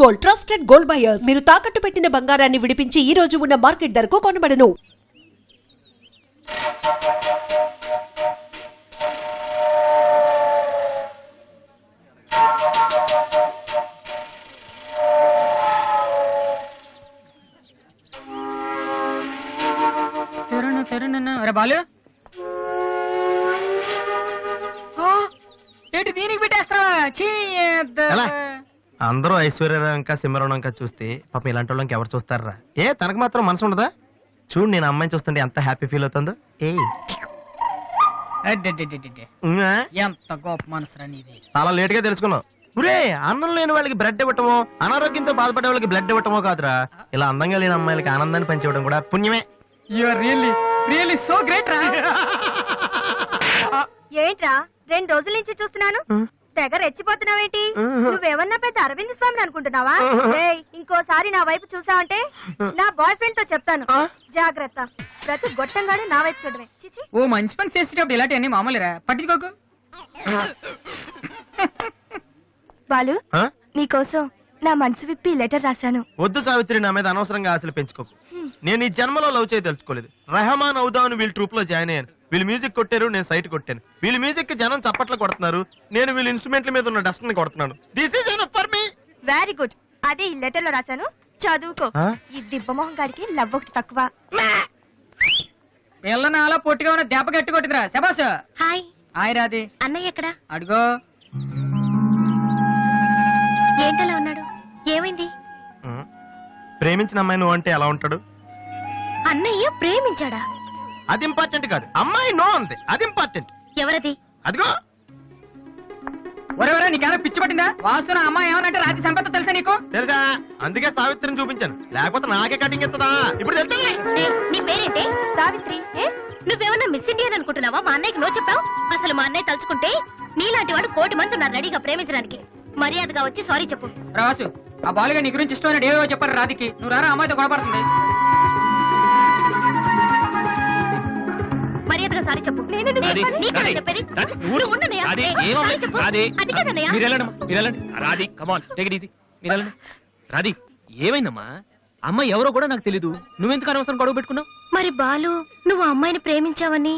Gold trusted gold buyers. మీరు తాకట్టు పెట్టిన బంగారాన్ని విడిపించి ఈ రోజు ఉన్న మార్కెట్ ధరకు కొనబడను. బాలు ఏంటి దీనికి పెట్టేస్తావా? అందరూ ఐశ్వర్యరంక సింహరణంక చూస్తే పాపం ఇలాంటి వాళ్ళకి ఎవరు చూస్తారా? తనకు మాత్రం మనసు ఉండదా? చూడు నేను అమ్మాయిని చూస్తుంటే ఎంత హ్యాపీ ఫీల్ అవుతుందో. ఎంత గొప్ప మనసు నీది. చాలా లేట్ గా తెలుసుకున్నావు. ఒరే, అన్నం లేని వాళ్ళకి బ్లడ్ ఇవ్వటమో, అనారోగ్యంతో బాధపడే వాళ్ళకి బ్లడ్ ఇవ్వటమో కాదురా, ఇలా అందంగా లేని అమ్మాయిలకి ఆనందాన్ని పంచివ్వడం కూడా పుణ్యమే. రియల్లీ సో గ్రేట్ రా. ఏంట్రా 2 రోజుల నుంచి చూస్తున్నాను, తెగ రెచ్చిపోతున్నావేంటి? నువ్వేమన్నా పెద్ద అరవింద్ స్వామిని అనుకుంటున్నావా? ఇంకోసారి నా వైపు చూసావంటే నా బాయ్ ఫ్రెండ్ తో చెప్తాను, జాగ్రత్త. ప్రతి గొట్టంగానే నా వైపు చూడవే. ఓ మంచి పని చేసేటప్పుడు ఇలాంటివన్నీ మామూలురా, పట్టించుకోకు. బాలు, నీకోసం నా మనసు విప్పి లెటర్ రాశాను. వద్దు సావిత్రి, నా మీద అనవసరంగా ఆశలు పెంచుకోకు. నేను ఈ జన్మలో లవ్ చేయ తెలుసుకోలేదు. రెహమాన్ అవుదామని వీళ్ళ ట్రూప్ లో జాయిన్ అయ్యాను. వీళ్ళు మ్యూజిక్ కొట్టారు, నేను సైట్ కొట్టాను. వీళ్ళ మ్యూజిక్ కి జనం చప్పట్లు కొడుతున్నారు, నేను వీళ్ళ ఇన్స్ట్రుమెంట్ల మీద ఉన్న డస్ట్ ని కొడుతున్నాను. This is enough for me. Very good. అదే ఈ లెటర్ లో రాశాను, చదువుకో. ఈ దిబ్బమోహం గారికి లవ్ ఒకటి తక్కువ. పిల్లని అలా పొట్టిగా ఉన్న దెబ్బ గట్టి కొట్టిందిరా. శబాష్. హాయ్. హాయ్ రాది. అన్నయ్య ఎక్కడ? అడుగో. ఏంటలా ఉన్నాడు? ఏమైంది? ప్రేమించిన అమ్మాయి నువ్వు అంటే ఎలా ఉంటాడు? అన్నయ్య ప్రేమించాడా? అది ఇంపార్టెంట్ కాదు, అమ్మాయి నో అంతే, అది ఇంపార్టెంట్. ఎవరది? అదిగో. ఒరే నీకేమైనా పిచ్చి పట్టిందా? వాసు నా అమ్మాయి ఏమనంటే రాత్రి సంపద తెలుసా నీకు? తెలుసా, అందుకే సావిత్రిని చూపించాను, లేకపోతే నాకే కటింగ్ ఎత్తదా. ఇప్పుడు తెలుస్తుంది. నీ పేరేంటి? సావిత్రి. నువ్వేమన్నా మిస్ ఇండియన్ అనుకుంటున్నావా? మా అన్నయ్యకి నో చెప్పావు. అసలు మా అన్నయ్య తలుచుకుంటే నీలాంటి వాడు 1,000,000 మంది ఉన్నారు రెడీగా ప్రేమించడానికి. మర్యాదగా వచ్చి సారీ చెప్పు. రాసు, ఆ బాలుగా నీ గురించి ఇష్టమైన ఏవో చెప్పారు రాధికి. నువ్వు రారా, అమ్మాయితో గొడవపడుతుంది. మర్యాదగా సారీ చెప్పు. రాధి, ఏమైందమ్మా? అమ్మాయి ఎవరో కూడా నాకు తెలీదు, నువ్వెందుకు అనవసరం గొడవ పెట్టుకున్నావు? మరి బాలు, నువ్వు ఆ అమ్మాయిని ప్రేమించావని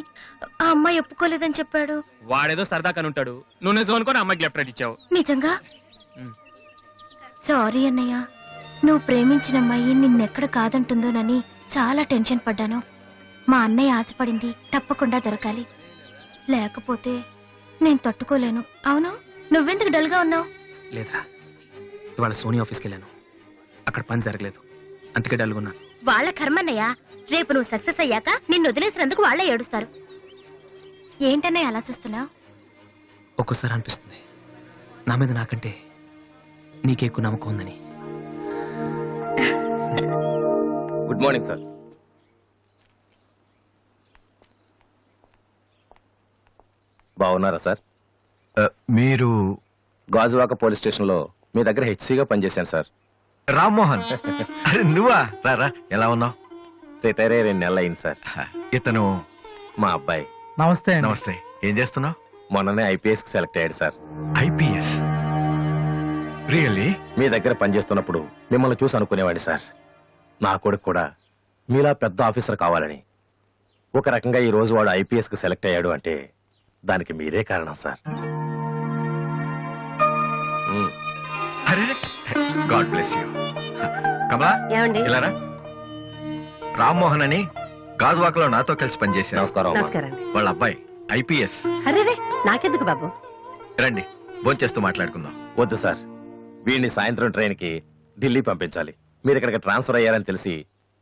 ఆ అమ్మాయి ఒప్పుకోలేదని చెప్పాడు. వాడేదో సరదా కనుంటాడు, నువ్వు నిజం అనుకోని అమ్మాయికి లెఫ్ట్ రైట్ ఇచ్చావు. నిజంగా? సారీ అన్నయ్య, నువ్వు ప్రేమించిన అమ్మాయి నిన్నెక్కడ కాదంటుందోనని చాలా టెన్షన్ పడ్డాను. మా అన్నయ్య ఆశపడింది తప్పకుండా దొరకాలి, లేకపోతే నేను తట్టుకోలేను. అవును, నువ్వెందుకు డల్ గా ఉన్నావు? లేదురా, ఇవాళ సోనీ ఆఫీస్కి వెళ్ళాను, అక్కడ పని జరగలేదు, అందుకే డల్గా ఉన్నాను. వాళ్ళ కర్మన్నయ్య, రేపు నువ్వు సక్సెస్ అయ్యాక నిన్ను వదిలేసినందుకు వాళ్ళే ఏడుస్తారు. ఏంటన్నయ్య అలా చూస్తున్నావు? ఒక్కోసారి అనిపిస్తుంది నా మీద నాకంటే నీకే ఎక్కువ నమ్మకం ఉందని. Good morning sir. బాగున్నారా సార్? మీరు గాజువాక పోలీస్ స్టేషన్ లో మీ దగ్గర హెచ్సిగా పనిచేశాను సార్. రామ్మోహన్. నువ్వా? రారా, ఎలా ఉన్నావు? రిటైర్ అయ్యి 2 నెలలు అయింది సార్. ఇతను మా అబ్బాయి. నమస్తే. నమస్తే. ఏం చేస్తున్నావు? మొన్ననే ఐపీఎస్ కి సెలెక్ట్ అయ్యాడు సార్. ఐపీఎస్? రియల్లీ? మీ దగ్గర పనిచేస్తున్నప్పుడు మిమ్మల్ని చూసి అనుకునేవాడి సార్, నా కొడుకు కూడా మీలా పెద్ద ఆఫీసర్ కావాలని. ఒక రకంగా ఈ రోజు వాడు ఐపీఎస్ కి సెలెక్ట్ అయ్యాడు అంటే దానికి మీరే కారణం sir. God bless you. Kamala, ఇలారా. రామ్మోహన్ అని గాజువాకలో నాతో కలిసి పనిచేశారు. నమస్కారం. వాళ్ళ అబ్బాయి ఐపీఎస్. నాకెందుకు బాబు? రండి, భోంచేస్తూ మాట్లాడుకుందాం. వద్దు సార్, వీడిని సాయంత్రం ట్రైన్ కి ఢిల్లీ పంపించాలి. మీరు ఇక్కడికి ట్రాన్స్ఫర్ అయ్యారని తెలిసి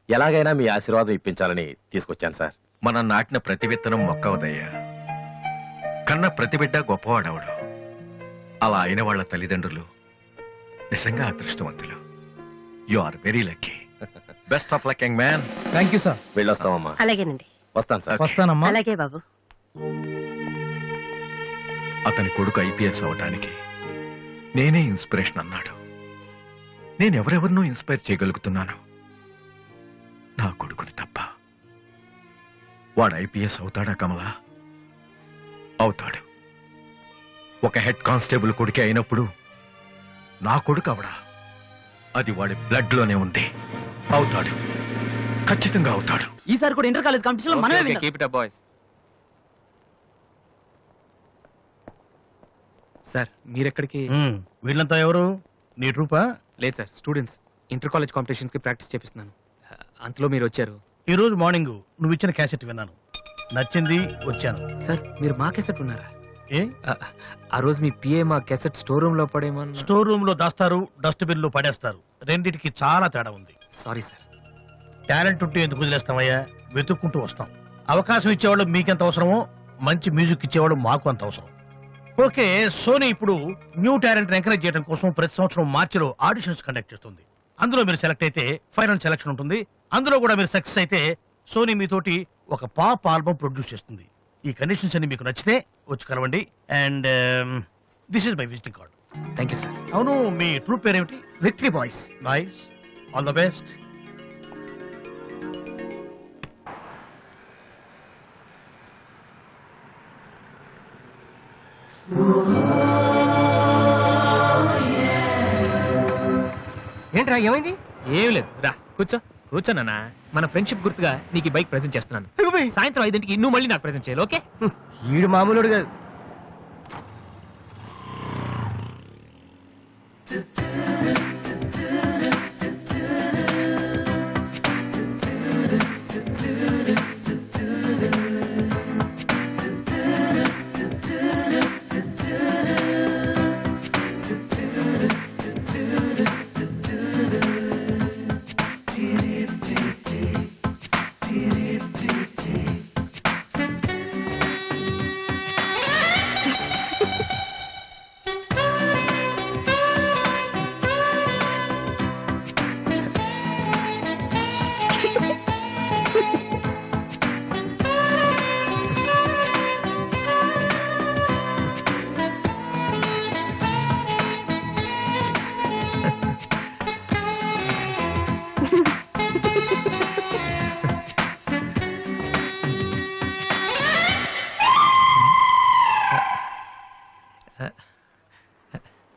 ఎలాగైనా మీ ఆశీర్వాదం ఇప్పించాలని తీసుకొచ్చాను సార్. మనం నాటిన ప్రతి విత్తనం మొక్కవదయ్యా. కన్న ప్రతి బిడ్డ గొప్పవాడవడు. అలా అయిన వాళ్ళ తల్లిదండ్రులు నిజంగా అదృష్టవంతులు. You are very lucky. Best of luck young man. Thank you sir. వెళ్ళొస్తామమ్మా. అలాగేనండి. వస్తాను సార్. వస్తానమ్మా. అలాగే బాబు. అతని కొడుకు ఐపీఎస్ అవటానికి నేనే ఇన్స్పిరేషన్ అన్నాడు. నేనెవరెవరినో ఇన్స్పైర్ చేయగలుగుతున్నాను, నా కొడుకుని తప్ప. వాడు ఐపీఎస్ అవుతాడా కమలా? అవుతాడు. ఒక హెడ్ కానిస్టేబుల్ కొడుకే అయినప్పుడు నా కొడుకు అవడా? అది వాడి బ్లడ్ లోనే ఉంది. అవుతాడు, ఖచ్చితంగా అవుతాడు. ఈసారి కూడా ఇంటర్ కాలేజ్ కాంపిటీషన్ లో మనమే keep it up boys. Sir మీరెక్కడికి? వీళ్ళంతా ఎవరు? నీ ట్రూపా? లేదు sir, students. Inter college competitions కి ప్రాక్టీస్ చేపిస్తున్నాను. అంతలో మీరు వచ్చారు. ఈ రోజు మార్నింగ్ నువ్వు ఇచ్చిన క్యాసెట్ విన్నాను, నచ్చింది, వచ్చాను. సార్ మీరు మా కెసెట్ ఉన్నారా? ఏ ఆ రోజు మీ పిఏ మా కెసెట్ స్టోర్ రూమ్ లో పడేమని. స్టోర్ రూమ్ లో దాస్తారు, డస్ట్బిన్ లో పడేస్తారు. రెండిటికి చాలా తేడా ఉంది. Sorry sir. టాలెంట్ ఉంటే ఎందుకు వదిలేస్తామయ్యా? వెతుక్కుంటూ వస్తాం. అవకాశం ఇచ్చేవాళ్ళు మీకెంత అవసరమో మంచి మ్యూజిక్ ఇచ్చేవాళ్ళు మాకు అంత అవసరం. ఓకే, సోనీ ఇప్పుడు న్యూ టాలెంట్ ఎంకరేజ్ చేయడం కోసం ప్రతి సంవత్సరం మార్చిలో ఆడిషన్స్ కండక్ట్ చేస్తుంది. అందులో మీరు సెలెక్ట్ అయితే ఫైనల్ సెలక్షన్ ఉంటుంది. అందులో కూడా మీరు సక్సెస్ అయితే సోనీ మీతోటి ఒక పాప్ ఆల్బమ్ ప్రొడ్యూస్ చేస్తుంది. ఈ కండిషన్స్ అన్ని మీకు నచ్చితే వచ్చి కలవండి. And this is my visiting card. Thank you sir. అవును, మీ ట్రూప్ పేరేమిటి? Victory boys. Nice, all the best. ఏంట్రా ఏమైంది? ఏం లేదు, రా కూర్చో. కూర్చోనన్నా, మన ఫ్రెండ్షిప్ గుర్తుగా నీకు ఈ బైక్ ప్రెజెంట్ చేస్తున్నాను. సాయంత్రం 5ంటికి నువ్వు మళ్ళీ నాకు ప్రెజెంట్ చేయాలి, ఓకే? ఈడు మామూలుడు కాదు.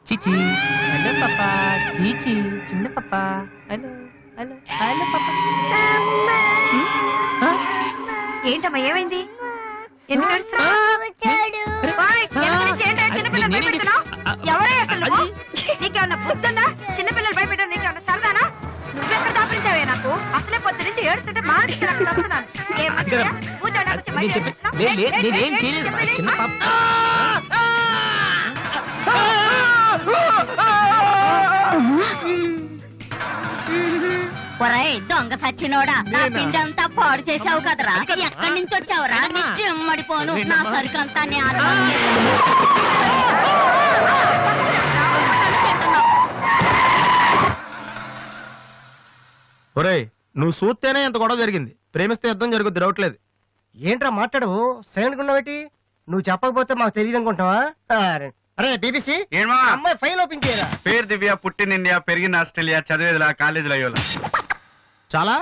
చీచి, హలో పాపా. చీచి, చిన్న పాపా. హలో హలో హలో పాపా. ఏంటమ్మా, ఏమైంది? ఎందుకు ఏడుస్తున్నావ్? ఓయ్, ఎందుకు నుంచి ఏంటో చిన్నపిల్లలు భయపెడుతున్నావ్? ఎవరే అసలు నువ్వు? నీకేమన్నా బుద్ధుందా? చిన్నపిల్లలు భయపెట్టడం నీకేమన్నా సరదానా? నువ్వెక్కడ దాపించావే నాకు? అసలే పొద్దు నుంచి ఏడుస్తుంటే మానేసి నాకు వస్తున్నాను. కూర్చోండి, నాకు చెప్పి నేను చెప్పి నేనేం చేయలేదు, చిన్న పాప. ఒరేయ్ దొంగ సచ్చినోడా, నా పిండి అంతా పాడు చేసావు కదరా. ఎక్కడి నుంచి వచ్చావురా? నీ చెమ్మడిపోను, నా సరుకంతా ఒరేయ్, నువ్వు చూస్తేనే ఎంత గొడవ జరిగింది. ప్రేమిస్తే యుద్ధం జరుగుద్ది, డౌట్ లేదు. ఏంట్రా మాట్లాడవు? సైలెంట్ ఉన్నావేటి? నువ్వు చెప్పకపోతే మాకు తెలియదు అనుకుంటావా? అరే బీబీసీ, అమ్మాయి ఫైల్ ఓపెన్ చేయరా? పేరు దివ్య, పుట్టిన ఇండియా, పెరిగిన ఆస్ట్రేలియా, చదివేదిలా కాలేజీలో అయ్యోలా. చాలా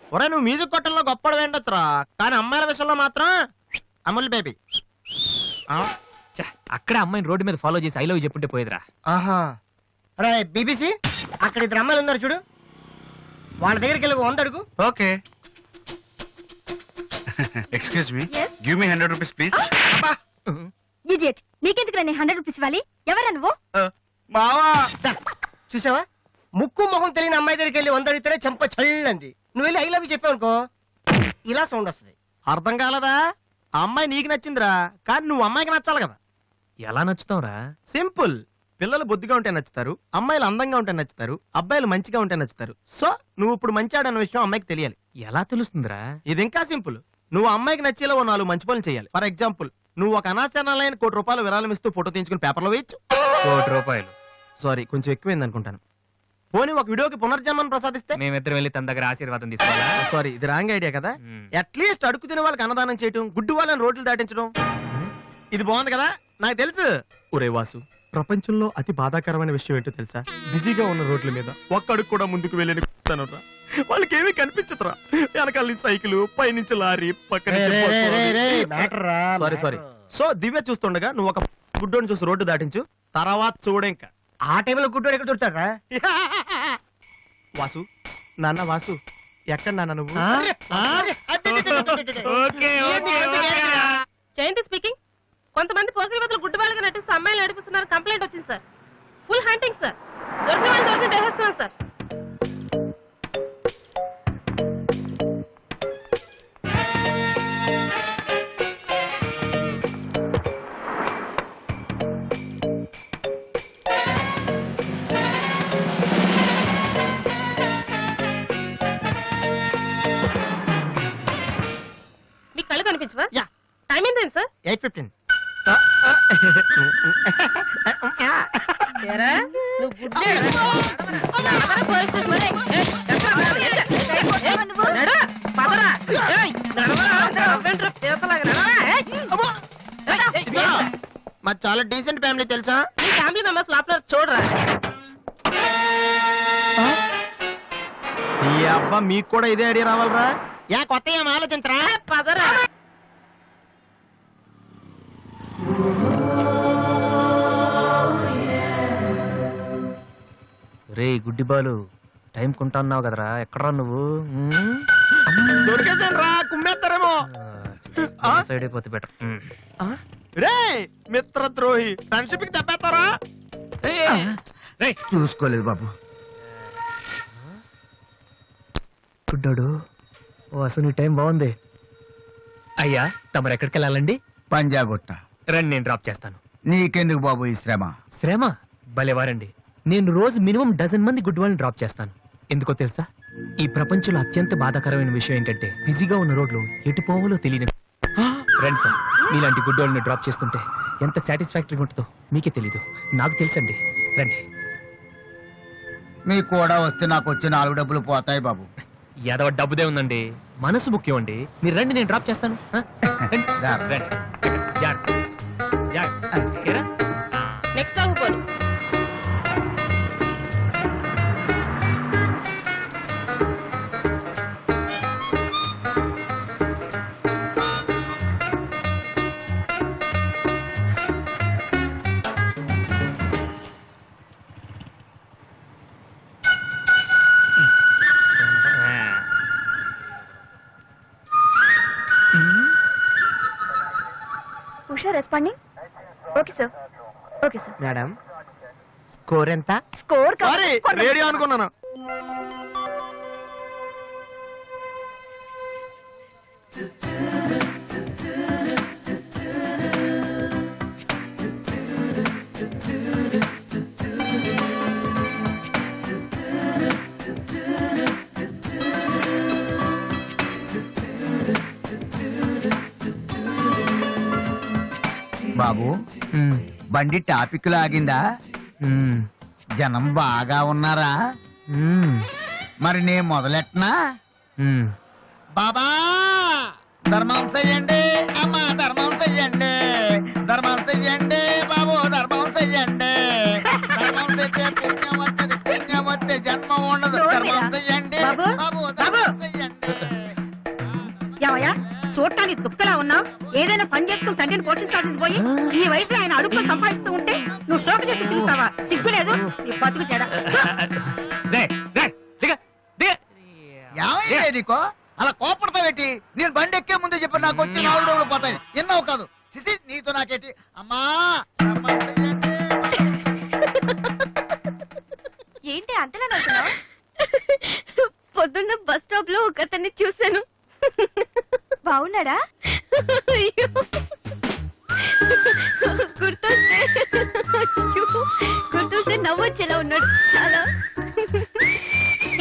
ఒరే, నువ్వు మ్యూజిక్ కొట్టంలో గొప్పడు వేండొచ్చురా, కానీ అమ్మాయిల విషయంలో మాత్రం అమూల్ బేబీ. అక్కడ అమ్మాయిని రోడ్డు మీద ఫాలో చేసి ఐ లవ్ చెప్పుంటే పోయేదిరా. ఆహా. అరే బీబీసీ, అక్కడ ఇద్దరు అమ్మాయిలు ఉన్నారు చూడు, వాళ్ళ దగ్గరికి వెళ్ళి 100 అడుగు. Okay. Excuse me, give me 100 rupees please. Idiot, నీకెందుకు నేను 100 రూపీస్ ఇవ్వాలి? ఎవరా నువ్వు? బావా, చూసావా, ముక్కు మొహం తెలియని అమ్మాయి దగ్గరికి వెళ్ళి 100 అడిగితేనే చెంప చల్లంది. నువ్వు వెళ్ళి ఐ లవ్ యూ చెప్పావు అనుకో, ఇలా సౌండ్ వస్తుంది. అర్థం కాలదా? ఆ అమ్మాయి నీకు నచ్చిందిరా, కానీ నువ్వు అమ్మాయికి నచ్చాలి కదా. ఎలా నచ్చుతావురా? సింపుల్. పిల్లలు బొద్దుగా ఉంటే నచ్చుతారు, అమ్మాయిలు అందంగా ఉంటే నచ్చుతారు, అబ్బాయిలు మంచిగా ఉంటే నచ్చుతారు. సో నువ్వు ఇప్పుడు మంచివాడన్న విషయం అమ్మాయికి తెలియాలి. ఎలా తెలుస్తుందిరా? ఇది ఇంకా సింపుల్. నువ్వు అమ్మాయికి నచ్చేలా 4 మంచి పనులు చేయాలి. ఫర్ ఎగ్జాంపుల్, నువ్వు ఒక అనాచరణలైన ₹1,00,00,000 విరాళం ఇస్తూ ఫోటో తీయించుకుని పేపర్లో వేయచ్చు. ₹1,00,00,000? సారీ, కొంచెం ఎక్కువైంది అనుకుంటాను. పోనీ ఒక వీడియోకి పునర్జన్మను ప్రసాదిస్తే? మేమిద్దరం వెళ్ళి తన దగ్గర ఆశీర్వాదం తీసుకోవాలా? సారీ, ఇది రాంగ్ ఐడియా కదా. అట్లీస్ట్ అడుగు తినే వాళ్ళకి అన్నదానం చేయటం, గుడ్డు వాళ్ళని రోడ్లు దాటించడం, ఇది బాగుంది కదా. నాకు తెలుసు. ఒరే వాసు, ప్రపంచంలో అతి బాధాకరమైన విషయం ఏంటో తెలుసా? బిజీగా ఉన్న రోడ్ల మీద ఒక్కడుగు కూడా ముందుకు వెళ్ళని కూర్చున్నానురా. వాళ్ళకి ఏమీ కనిపించదురా. వెనకాల నుంచి సైకిల్, పైనుంచి లారీ, పక్కన సారీ. సో దివ్య చూస్తుండగా నువ్వు ఒక గుడ్డోని చూసి రోడ్డు దాటించు, తర్వాత చూడ. ఇంకా ఆ టైంలో గుడ్డోడు ఎక్కడ దొరుకుతాడా? వాసు, నాన్న వాసు, ఎక్కడ నాన్న నువ్వు? జయంతి స్పీకింగ్. కొంతమంది పోకిరి వదలు గుడ్డవాళ్ళగా నటిస్తూ అమ్మాయిలు నడిపిస్తున్నారు. కంప్లైంట్ వచ్చింది సార్. Full hunting sir. దొరికిన వాళ్ళు దొరికిన వేసేస్తున్నాం సార్. మీ కళ్ళు కనిపించవా? యా. టైం ఏంటండి సార్? 8:15. ఏరా, నువ్వు గుడ్డేరా? నడవరా పోలీస్ స్టేషన్ మరి. నడు, పదరా. ఏయ్, నడవరా. అవ్వేంట్రా పీతలాగా నడవరా. ఏయ్, అమ్మో. మా చాలా డీసెంట్ ఫ్యామిలీ తెలుసా? మీ ఫ్యామిలీ మెంబర్స్ లోపల చూడరా. ఈ అబ్బా మీకు కూడా ఇదే ఐడియా రావాలరా? యా, కొత్త ఏం ఆలోచించరా? పదరా. రే గుడ్డి బాలు, టైం కొంటున్నావు కదరా, ఎక్కడరా నువ్వు? దొరికేసాను రా, కుమ్మేస్తారేమో. సైడ్ అయిపోతే బెటర్. రే మిత్రద్రోహి, ఫ్రెండ్షిప్ కి తప్పేస్తారా? చూసుకోలేదు బాబు. గుడ్డాడు, ఓ అసలు నీ టైం బాగుంది. అయ్యా, తమరు ఎక్కడికి వెళ్ళాలండి? పంజాగుట్ట. రండి, నేను డ్రాప్ చేస్తాను. నీకెందుకు బాబు ఈ శ్రమ? శ్రమ భలేవారండి. నేను రోజు మినిమం 12 మంది గుడ్ వాళ్ళని డ్రాప్ చేస్తాను. ఎందుకో తెలుసా? ఈ ప్రపంచంలో అత్యంత బాధాకరమైన విషయం ఏంటంటే బిజీగా ఉన్న రోడ్లు ఎటు పోవాలో తెలియని. రండి సార్, మీలాంటి గుడ్ వాళ్ళని డ్రాప్ చేస్తుంటే ఎంత సాటిస్ఫాక్టరీగా ఉంటుందో మీకే తెలీదు, నాకు తెలుసండి. రండి. మీకు కూడా వస్తే నాకు వచ్చే 4 డబ్బులు పోతాయి బాబు. ఏదో డబ్బుదే ఉందండి, మనసు ముఖ్యం అండి. మీరు రండి, నేను డ్రాప్ చేస్తాను. రండి. రండి. జాగ్రత్త. జాగ్రత్త. ఓకేరా? నెక్స్ట్ అవ్వుకోండి. Usha responding. Okay sir. Okay sir. Madam, score ఎంత? స్కోర్ సారీ, రేడియో అనుకున్నాను. బాబు, బండి టాపిక్ లాగిందా? జనం బాగా ఉన్నారా? మరి నేను మొదలెట్టనా? బాబా ధర్మం చెయ్యండి, అమ్మా ధర్మం చెయ్యండి, ధర్మం చెయ్యండి బాబు, ధర్మం చెయ్యండి. ధర్మం చేస్తే పుణ్యం వస్తుంది, పుణ్యం వస్తే జన్మ ఉండదు. ధర్మం చెయ్యండి బాబు, ధర్మం చెయ్యండి. ఏమయ్యా, చూడటానికి దుఃఖలా ఉన్నావు. ఏదైనా పని చేసుకుని తండ్రిని పోషించాల్సింది పోయి ఈ వయసులో ఆయన అడుగులు సంపాదిస్తూ ఉంటే నువ్వు షోక చేసి తిరుగుతావా? సిగ్గులేదు నీ బతుకు చెడ. ఏమైంది నీకో అలా కోపడతా పెట్టి? నేను బండి ఎక్కే ముందే చెప్పి నాకు వచ్చి 4 డబ్బులు పోతాయి. ఎన్నో కాదు సిసి, నీతో నాకేటి? అమ్మా ఏంటి అంతలా నవ్వుతున్నావు? పొద్దున్న బస్ స్టాప్ లో ఒక అతన్ని చూశాను. బాగున్నాడా? గుర్తొస్తే నవ్వొచ్చేలా ఉన్నాడు చాలా.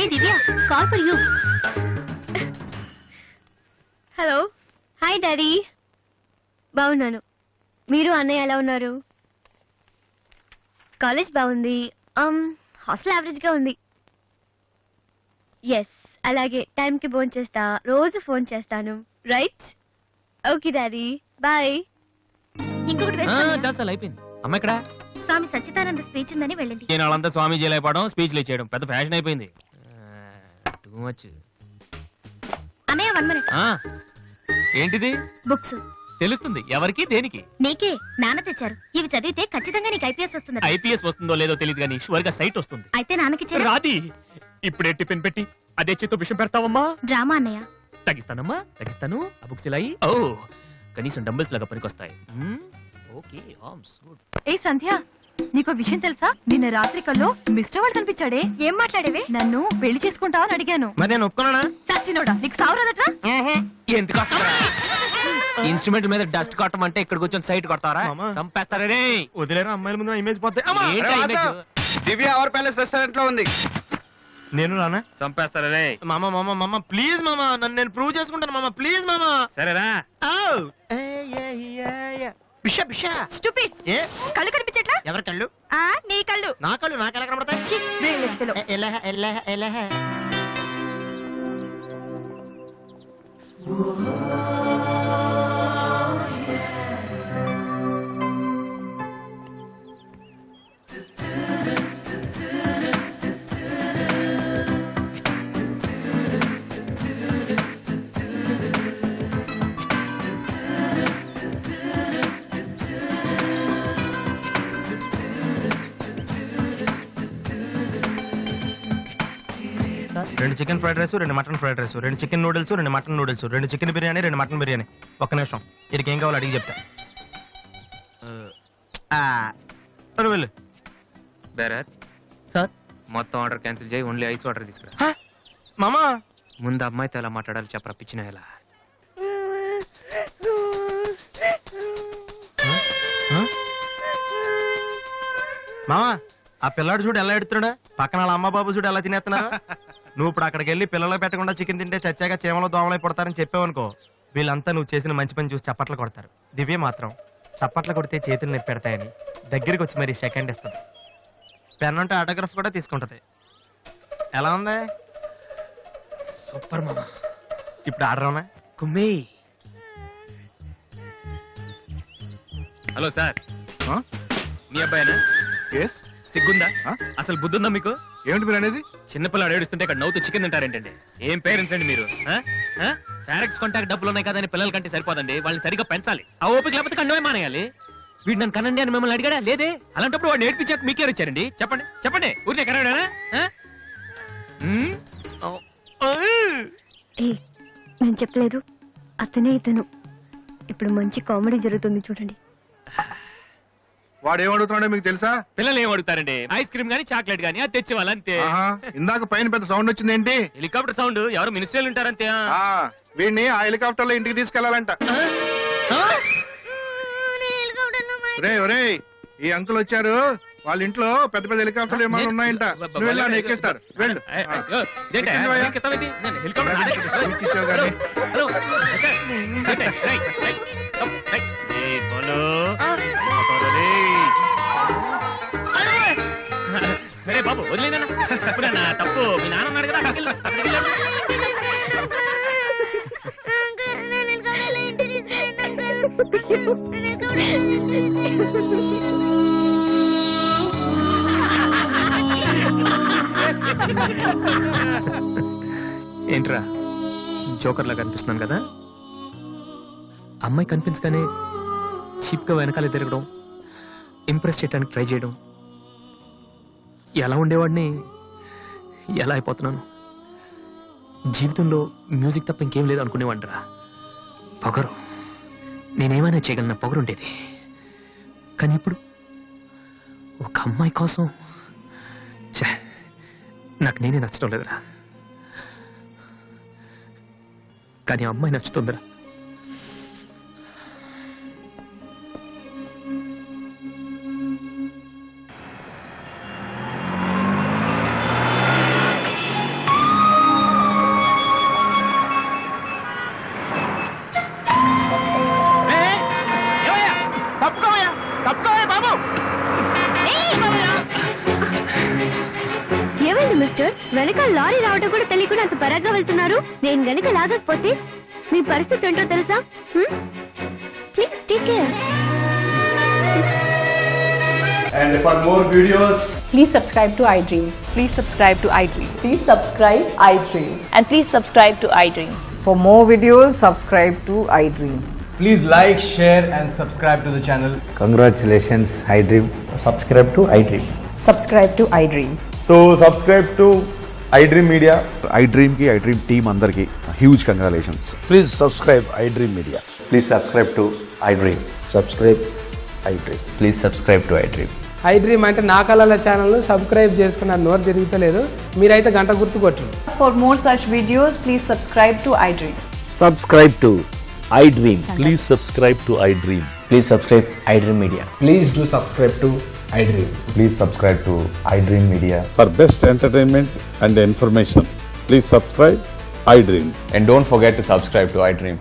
ఏ Divya, call for you. Hello. Hi daddy. బాగున్నాను. మీరు అన్నయ్య ఎలా ఉన్నారు? కాలేజ్ బాగుంది. హాస్టల్ యావరేజ్ గా ఉంది. ఎస్, అలాగే టైంకి ఫోన్ చేస్తా, రోజు ఫోన్ చేస్తాను. రైట్? Okay daddy, bye. ఇంకొకటి చాలా అయిపోయింది. అమ్మ ఇక్కడ స్వామి సచ్చిదానంద స్పీచ్ ఉందని వెళ్ళింది. నేను వాళ్ళంతా స్వామీజీ అయిపోవడం, స్పీచ్లు చేయడం పెద్ద ఫ్యాషన్ అయిపోయింది. Too much. అన్నయ్య 1 minute. ఏంటిది? బుక్స్. తెలుస్తుంది ఎవరికి దేనికి? నీకే, నాన్న తెచ్చారు. ఇవి చదివితే ఖచ్చితంగా నీకు ఐపీఎస్ వస్తుంది. ఐపీఎస్ వస్తుందో లేదో తెలియదు కానీ షువర్ గా సైట్ వస్తుంది. అయితే నాన్నకి రాది ఇప్పుడే టిఫిన్ పెట్టి అదే చేతో విషయం పెడతావమ్మా? డ్రామా అన్నయ్య. తగ్గిస్తానమ్మా, తగ్గిస్తాను. ఆ బుక్స్ ఇలా అయ్యి. ఓ కనీసం డంబుల్స్ లాగా పనికొస్తాయి. Okay, arms good. ఏ సంధ్య, నీకో విషయం తెలుసా? నిన్న రాత్రి కల్లో మిస్టర్ వాడు కనిపించాడే. ఏం మాట్లాడేవే? నన్ను పెళ్లి చేసుకుంటావా అని అడిగాను. మరి నేను ఒప్పుకున్నానా? సచ్చినోడా, నీకు సావరాదట్రా? ఎందుకు ఇన్స్ట్రుమెంట్ మీద డస్ట్ కొట్టమంటే ఇక్కడ కూర్చొని సైట్ కొడతారా? చంపేస్తారే. వదిలేరా, అమ్మాయిల ముందు ఇమేజ్ పోతే. దివ్య అవర్ ప్యాలెస్ రెస్టారెంట్ లో ఉంది. నేను రానా? చంపేస్తారే. మామ ప్లీజ్ మామ, నన్ను నేను ప్రూవ్ చేసుకుంటాను మామ, ప్లీజ్ మామ. సరేరా. బిషా బిషా. Stupid. ఏ కళ్ళు కనిపించట్లా? ఎవరి కళ్ళు? నీ కళ్ళు. నా కళ్ళు నాకెలా కనబడతాయి? ఎలా రెండు చికెన్ ఫ్రైడ్ రైస్, రెండు మటన్ ఫ్రైడ్ రైస్, రెండు చికెన్ నూడిల్స్, రెండు మటన్ నూడిల్స్, రెండు చికెన్ బిర్యానీ, రెండు మటన్ బిర్యానీ. ఒక్క నిమిషం, వీడికి ఏం కావాలో అడిగి చెప్తా. వెళ్ళు. బేరత్ సార్, మొత్తం ఆర్డర్ క్యాన్సిల్ చేయి, ఓన్లీ ఐస్ వాటర్ తీసుకురా. మామా ముందు అమ్మాయితో ఎలా మాట్లాడాలి చెప్పరా, పిచ్చిన ఎలా? మామా, ఆ పిల్లాడు చూడు ఎలా ఎడుతున్నాడా, పక్కన వాళ్ళ అమ్మ బాబు చూడు ఎలా తినేస్తున్నారు. నువ్వు ఇప్పుడు అక్కడికి వెళ్ళి పిల్లలకు పెట్టకుండా చికెన్ తింటే చచ్చాక చీమలో దోమలై పడతారని చెప్పావనుకో, వీళ్ళంతా నువ్వు చేసిన మంచి పని చూసి చప్పట్లు కొడతారు. దివ్య మాత్రం చప్పట్లు కొడితే చేతులు నొప్పి పెడతాయని దగ్గరికి వచ్చి మరి సెకండ్ ఇస్తుంది. పెన్ ఉంటే ఆటోగ్రాఫ్ కూడా తీసుకుంటది. ఎలా ఉంది? సూపర్ మామా. ఇప్పుడు ఆర్డర్ అవునా? కుమ్మి. హలో సార్, మీ అబ్బాయినా? సిగ్గుందా? అసలు బుద్ధుందా మీకు? ఏమిటి మీరు అనేది? చిన్నపిల్లాడు ఏడుస్తుంటే ఇక్కడ నవ్వుతూ చికెన్ తింటారేంటండి? ఏం పేరెంట్స్ అండి మీరు? పేరెంట్స్ కాంటాక్ట్ డబ్బులు ఉన్నాయి కదని పిల్లల కంటే సరిపోదండి, వాళ్ళని సరిగ్గా పెంచాలి. ఆ ఓపిక లేకపోతే కండమే మానేయాలి. వీడు నన్ను కనండి అని మిమ్మల్ని అడిగాడా? లేదే. అలాంటప్పుడు వాడు నేర్పించాక మీకే వచ్చారండి. చెప్పండి చెప్పండి, ఊరికే కనడానా? నేను చెప్పలేదు, అతనే ఇతను. ఇప్పుడు మంచి కామెడీ జరుగుతుంది చూడండి. వాడు ఏమడుగుతున్నాడో మీకు తెలుసా? పిల్లలు ఏం అడుగుతారండి? ఐస్ క్రీమ్ గానీ చాక్లెట్ గానీ అది తెచ్చి వాళ్ళంతే. ఇందాక పైన పెద్ద సౌండ్ వచ్చింది ఏంటి? Helicopter sound. ఎవరు మినిస్టర్లు ఉంటారంతే. వీడిని ఆ హెలికాప్టర్ లో ఇంటికి తీసుకెళ్లాలంట. ఒరే ఈ అంకుల్ వచ్చారు, వాళ్ళ ఇంట్లో పెద్ద పెద్ద హెలికాప్టర్లు ఏమైనా ఉన్నాయంట. నువ్వు వెళ్ళా ఎక్కిస్తారు. వెళ్ళు. సరే బాబు, వదిలేనా? తప్పు మీ నాన్న ఉన్నాడు కదా. ఏంట్రా జోకర్ లాగా కనిపిస్తున్నాను కదా? అమ్మాయి కనిపించగానే చీప్ గా వెనకాలే తిరగడం, ఇంప్రెస్ చేయడానికి ట్రై చేయడం, ఎలా ఉండేవాడిని ఎలా అయిపోతున్నాను. జీవితంలో మ్యూజిక్ తప్ప ఇంకేం లేదు అనుకునేవాడిరా. పొగరు, నేనేమైనా చేయగలన పొగరు ఉండేది. కానీ ఇప్పుడు ఒక అమ్మాయి కోసం నాకు నేనే నచ్చడం లేదురా. కానీ ఆ అమ్మాయి నచ్చుతుందిరా. ఏమైంది మిస్టర్? వెనక లారీ రావడం కూడా తెలియకుండా అంత పరాగ్గా వెళ్తున్నారు. నేను గనక లాగకపోతే మీ పరిస్థితి ఏంటో తెలుసా? Please take care. And for more videos, please subscribe to iDream. Please subscribe to iDream. Please subscribe iDream. And please subscribe to iDream. For more videos, subscribe to iDream. please like, share and subscribe to the channel. Congratulations, iDream. Subscribe to iDream. Subscribe to iDream. So subscribe to iDream Media. iDream కి iDream team అందరికి huge congratulations. Please subscribe iDream Media. Please subscribe to iDream. Subscribe iDream. Please subscribe to iDream. iDream అంటే నా కళల channel subscribe చేసుకున్నారు, నోరు తిరుగుతలేదు. మీరైతే గంట గుర్తు కొట్టండి. For more such videos, please subscribe to iDream. Subscribe to iDream. Please subscribe to iDream. Please subscribe iDream Media. Please do subscribe to iDream. Please subscribe to iDream Media. For best entertainment and information, please subscribe iDream. And don't forget to subscribe to iDream.